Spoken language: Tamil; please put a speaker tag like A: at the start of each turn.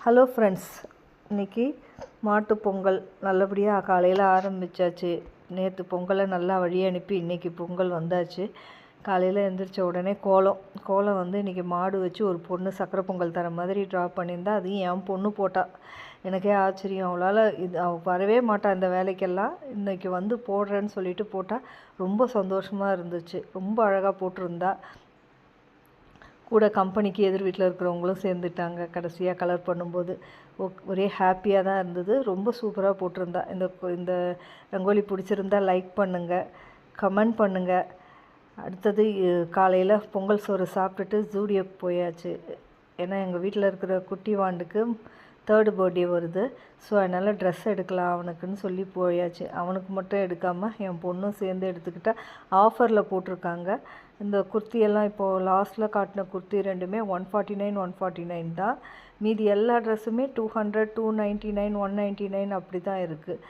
A: ஹலோ ஃப்ரெண்ட்ஸ், இன்றைக்கி மாட்டு பொங்கல் நல்லபடியாக காலையில் ஆரம்பித்தாச்சு. நேற்று பொங்கலை நல்லா வழி அனுப்பி இன்றைக்கி பொங்கல் வந்தாச்சு. காலையில் எழுந்திரிச்ச உடனே கோலம் வந்து இன்றைக்கி மாடு வச்சு ஒரு பொண்ணு சக்கரை பொங்கல் தர மாதிரி ட்ரா பண்ணியிருந்தா. அதையும் என் பொண்ணு போட்டா. எனக்கே ஆச்சரியம். அவளால் அவள் வரவே மாட்டாள் இந்த வேலைக்கெல்லாம். இன்றைக்கி வந்து போடுறேன்னு சொல்லிட்டு போட்டால் ரொம்ப சந்தோஷமாக இருந்துச்சு. ரொம்ப அழகாக போட்டிருந்தா. கூட கம்பெனிக்கு எதிர் வீட்டில் இருக்கிறவங்களும் சேர்ந்துட்டாங்க. கடைசியாக கலர் பண்ணும்போது ஒரே ஹாப்பியாக தான் இருந்தது. ரொம்ப சூப்பராக போட்டிருந்தா. இந்த ரங்கோலி பிடிச்சிருந்தா லைக் பண்ணுங்கள், கமெண்ட் பண்ணுங்கள். அடுத்தது காலையில் பொங்கல் சோறு சாப்பிட்டுட்டு ஜூடியோக்கு போயாச்சு. ஏன்னா எங்கள் வீட்டில் இருக்கிற குட்டி வாண்டுக்கு 3rd பர்த்டே வருது. ஸோ அதனால் ட்ரெஸ் எடுக்கலாம் அவனுக்குன்னு சொல்லி போயாச்சு. அவனுக்கு மட்டும் எடுக்காமல் என் பொண்ணும் சேர்ந்து எடுத்துக்கிட்டால். ஆஃபரில் போட்டிருக்காங்க. இந்த குர்த்தியெல்லாம் இப்போது லாஸ்ட்டில் காட்டின குர்த்தி ரெண்டுமே 149 149 தான். மீதி எல்லா ட்ரெஸ்ஸுமே 200 299 199 அப்படி தான் இருக்குது.